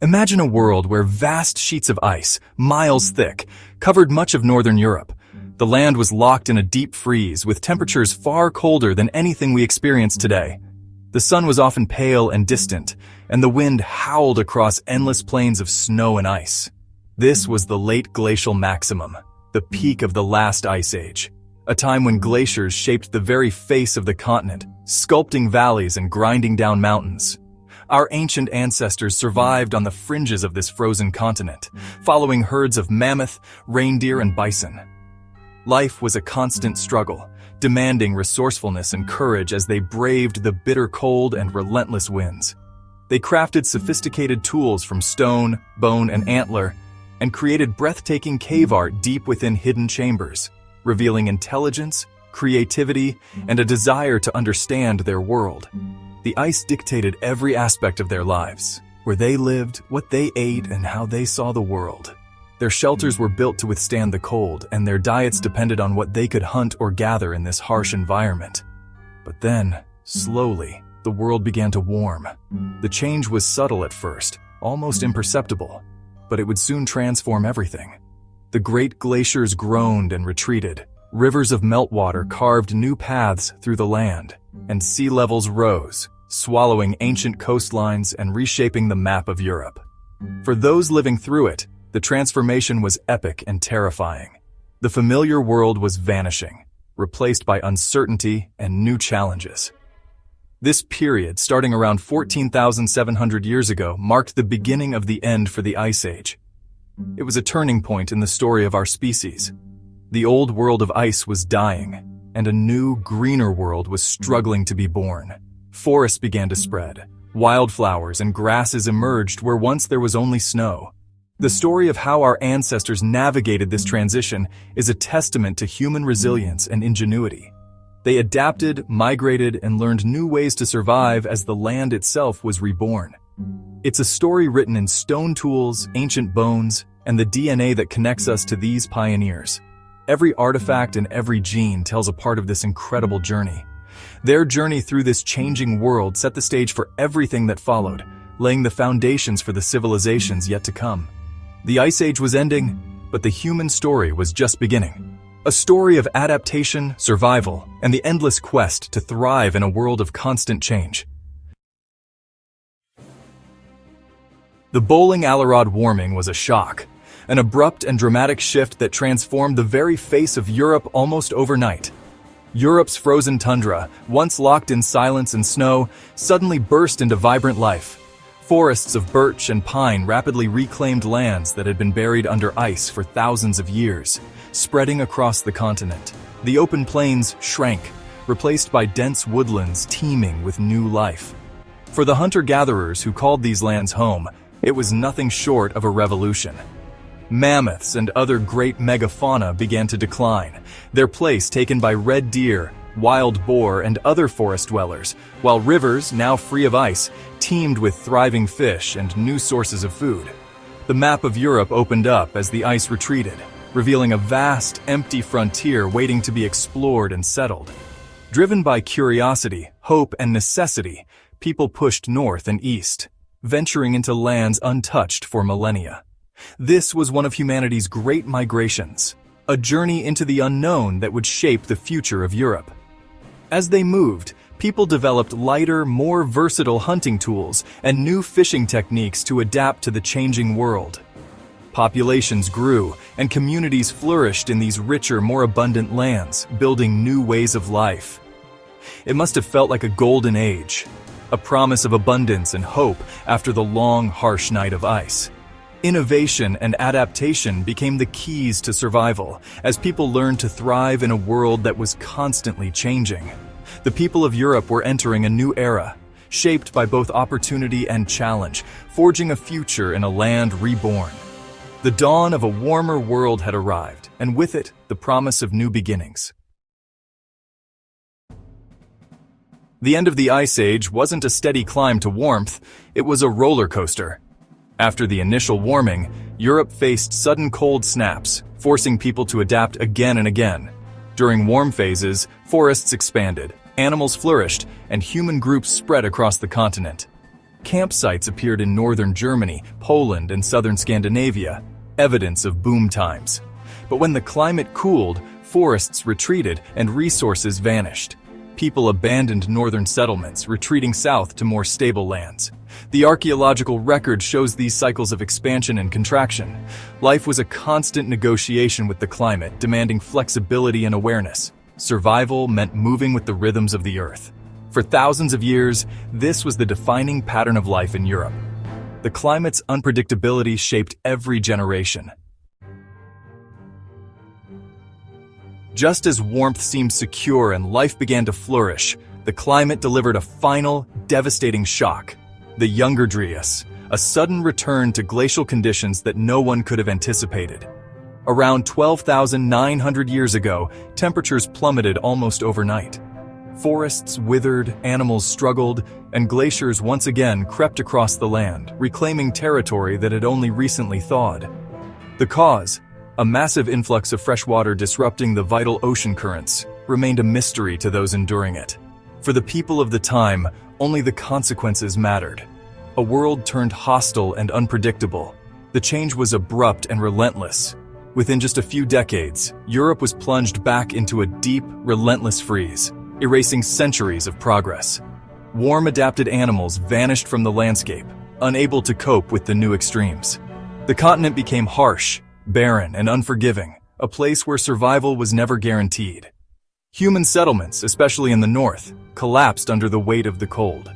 Imagine a world where vast sheets of ice, miles thick, covered much of northern Europe. The land was locked in a deep freeze with temperatures far colder than anything we experience today. The sun was often pale and distant, and the wind howled across endless plains of snow and ice. This was the late glacial maximum, the peak of the last ice age, a time when glaciers shaped the very face of the continent, sculpting valleys and grinding down mountains. Our ancient ancestors survived on the fringes of this frozen continent, following herds of mammoth, reindeer, and bison. Life was a constant struggle, demanding resourcefulness and courage as they braved the bitter cold and relentless winds. They crafted sophisticated tools from stone, bone, and antler, and created breathtaking cave art deep within hidden chambers, revealing intelligence, creativity, and a desire to understand their world. The ice dictated every aspect of their lives, where they lived, what they ate, and how they saw the world. Their shelters were built to withstand the cold, and their diets depended on what they could hunt or gather in this harsh environment. But then, slowly, the world began to warm. The change was subtle at first, almost imperceptible, but it would soon transform everything. The great glaciers groaned and retreated. Rivers of meltwater carved new paths through the land, and sea levels rose, swallowing ancient coastlines and reshaping the map of Europe. For those living through it, the transformation was epic and terrifying. The familiar world was vanishing, replaced by uncertainty and new challenges. This period, starting around 14,700 years ago, marked the beginning of the end for the Ice Age. It was a turning point in the story of our species. The old world of ice was dying, and a new, greener world was struggling to be born. Forests began to spread. Wildflowers and grasses emerged where once there was only snow. The story of how our ancestors navigated this transition is a testament to human resilience and ingenuity. They adapted, migrated, and learned new ways to survive as the land itself was reborn. It's a story written in stone tools, ancient bones, and the DNA that connects us to these pioneers. Every artifact and every gene tells a part of this incredible journey. Their journey through this changing world set the stage for everything that followed, laying the foundations for the civilizations yet to come. The Ice Age was ending, but the human story was just beginning. A story of adaptation, survival, and the endless quest to thrive in a world of constant change. The Bowling-Alarod warming was a shock, an abrupt and dramatic shift that transformed the very face of Europe almost overnight. Europe's frozen tundra, once locked in silence and snow, suddenly burst into vibrant life. Forests of birch and pine rapidly reclaimed lands that had been buried under ice for thousands of years, spreading across the continent. The open plains shrank, replaced by dense woodlands teeming with new life. For the hunter-gatherers who called these lands home, it was nothing short of a revolution. Mammoths and other great megafauna began to decline, their place taken by red deer, wild boar, and other forest dwellers, while rivers, now free of ice, teemed with thriving fish and new sources of food. The map of Europe opened up as the ice retreated, revealing a vast, empty frontier waiting to be explored and settled. Driven by curiosity, hope, and necessity, people pushed north and east, venturing into lands untouched for millennia. This was one of humanity's great migrations, a journey into the unknown that would shape the future of Europe. As they moved, people developed lighter, more versatile hunting tools and new fishing techniques to adapt to the changing world. Populations grew, and communities flourished in these richer, more abundant lands, building new ways of life. It must have felt like a golden age, a promise of abundance and hope after the long, harsh night of ice. Innovation and adaptation became the keys to survival as people learned to thrive in a world that was constantly changing. The people of Europe were entering a new era, shaped by both opportunity and challenge, forging a future in a land reborn. The dawn of a warmer world had arrived, and with it, the promise of new beginnings. The end of the Ice Age wasn't a steady climb to warmth, it was a roller coaster. After the initial warming, Europe faced sudden cold snaps, forcing people to adapt again and again. During warm phases, forests expanded, animals flourished, and human groups spread across the continent. Campsites appeared in northern Germany, Poland, and southern Scandinavia, evidence of boom times. But when the climate cooled, forests retreated and resources vanished. People abandoned northern settlements, retreating south to more stable lands. The archaeological record shows these cycles of expansion and contraction. Life was a constant negotiation with the climate, demanding flexibility and awareness. Survival meant moving with the rhythms of the earth. For thousands of years, this was the defining pattern of life in Europe. The climate's unpredictability shaped every generation. Just as warmth seemed secure and life began to flourish, the climate delivered a final, devastating shock. The Younger Drius, a sudden return to glacial conditions that no one could have anticipated. Around 12,900 years ago, temperatures plummeted almost overnight. Forests withered, animals struggled, and glaciers once again crept across the land, reclaiming territory that had only recently thawed. The cause, a massive influx of fresh water disrupting the vital ocean currents, remained a mystery to those enduring it. For the people of the time, only the consequences mattered. A world turned hostile and unpredictable. The change was abrupt and relentless. Within just a few decades, Europe was plunged back into a deep, relentless freeze, erasing centuries of progress. Warm-adapted animals vanished from the landscape, unable to cope with the new extremes. The continent became harsh, barren, and unforgiving, a place where survival was never guaranteed. Human settlements, especially in the north, collapsed under the weight of the cold.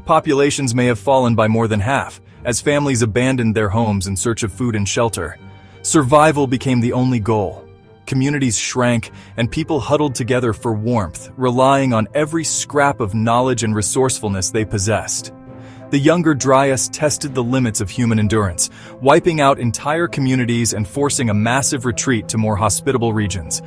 Populations may have fallen by more than half, as families abandoned their homes in search of food and shelter. Survival became the only goal. Communities shrank, and people huddled together for warmth, relying on every scrap of knowledge and resourcefulness they possessed. The Younger Drius tested the limits of human endurance, wiping out entire communities and forcing a massive retreat to more hospitable regions.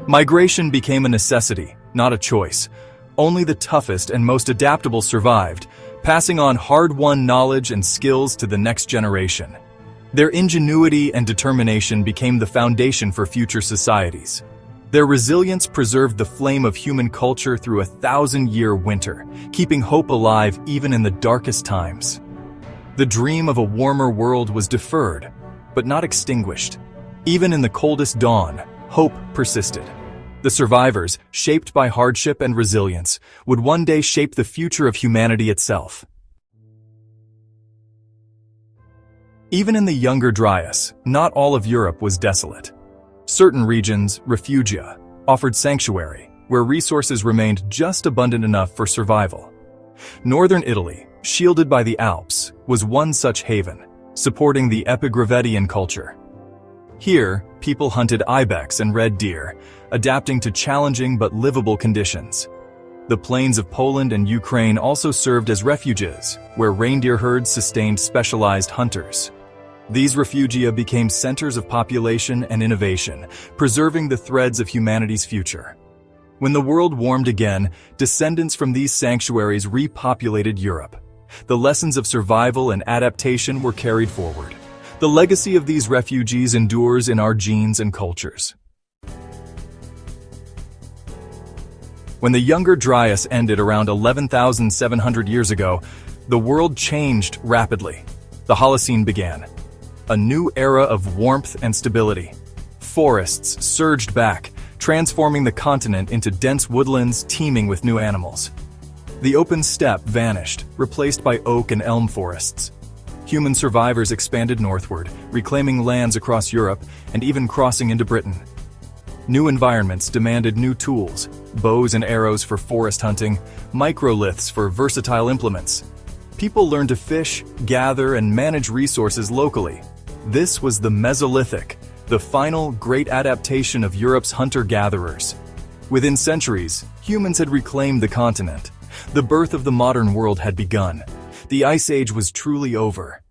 Migration became a necessity, not a choice. Only the toughest and most adaptable survived, passing on hard-won knowledge and skills to the next generation. Their ingenuity and determination became the foundation for future societies. Their resilience preserved the flame of human culture through a 1,000-year winter, keeping hope alive even in the darkest times. The dream of a warmer world was deferred, but not extinguished. Even in the coldest dawn, hope persisted. The survivors, shaped by hardship and resilience, would one day shape the future of humanity itself. Even in the Younger Drius, not all of Europe was desolate. Certain regions, Refugeia, offered sanctuary, where resources remained just abundant enough for survival. Northern Italy, shielded by the Alps, was one such haven, supporting the Epigravettian culture. Here, people hunted ibex and red deer, adapting to challenging but livable conditions. The plains of Poland and Ukraine also served as refuges, where reindeer herds sustained specialized hunters. These refugia became centers of population and innovation, preserving the threads of humanity's future. When the world warmed again, descendants from these sanctuaries repopulated Europe. The lessons of survival and adaptation were carried forward. The legacy of these refugees endures in our genes and cultures. When the Younger Drius ended around 11,700 years ago, the world changed rapidly. The Holocene began. A new era of warmth and stability. Forests surged back, transforming the continent into dense woodlands teeming with new animals. The open steppe vanished, replaced by oak and elm forests. Human survivors expanded northward, reclaiming lands across Europe and even crossing into Britain. New environments demanded new tools, bows and arrows for forest hunting, microliths for versatile implements. People learned to fish, gather, and manage resources locally. This was the Mesolithic, the final great adaptation of Europe's hunter-gatherers. Within centuries, humans had reclaimed the continent. The birth of the modern world had begun. The Ice Age was truly over.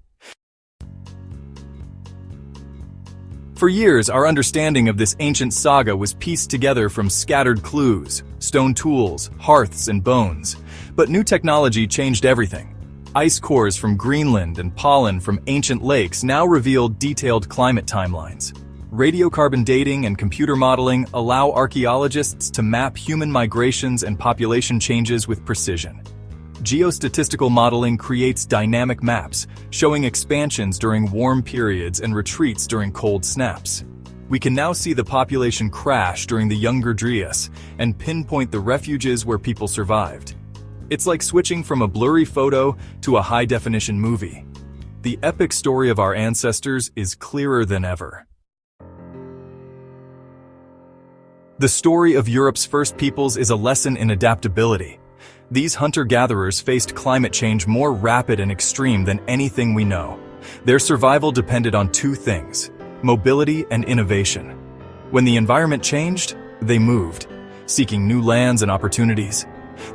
For years, our understanding of this ancient saga was pieced together from scattered clues, stone tools, hearths, and bones. But new technology changed everything. Ice cores from Greenland and pollen from ancient lakes now reveal detailed climate timelines. Radiocarbon dating and computer modeling allow archaeologists to map human migrations and population changes with precision. Geostatistical modeling creates dynamic maps, showing expansions during warm periods and retreats during cold snaps. We can now see the population crash during the Younger Drius and pinpoint the refuges where people survived. It's like switching from a blurry photo to a high-definition movie. The epic story of our ancestors is clearer than ever. The story of Europe's first peoples is a lesson in adaptability. These hunter-gatherers faced climate change more rapid and extreme than anything we know. Their survival depended on two things: mobility and innovation. When the environment changed, they moved, seeking new lands and opportunities.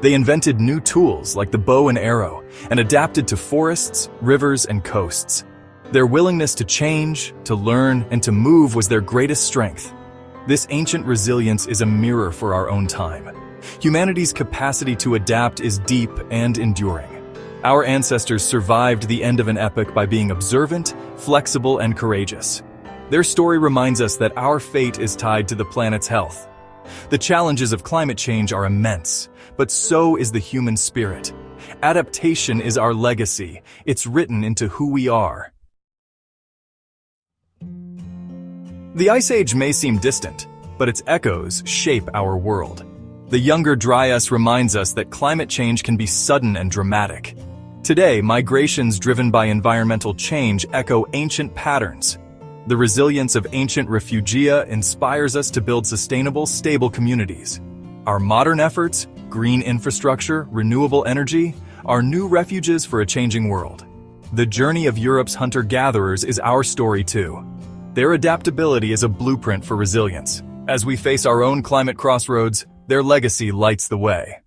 They invented new tools like the bow and arrow and adapted to forests, rivers, and coasts. Their willingness to change, to learn, and to move was their greatest strength. This ancient resilience is a mirror for our own time. Humanity's capacity to adapt is deep and enduring. Our ancestors survived the end of an epoch by being observant, flexible, and courageous. Their story reminds us that our fate is tied to the planet's health. The challenges of climate change are immense, but so is the human spirit. Adaptation is our legacy. It's written into who we are. The Ice Age may seem distant, but its echoes shape our world. The Younger Drius reminds us that climate change can be sudden and dramatic. Today, migrations driven by environmental change echo ancient patterns. The resilience of ancient Refugeia inspires us to build sustainable, stable communities. Our modern efforts, green infrastructure, renewable energy, are new refuges for a changing world. The journey of Europe's hunter-gatherers is our story too. Their adaptability is a blueprint for resilience. As we face our own climate crossroads, their legacy lights the way.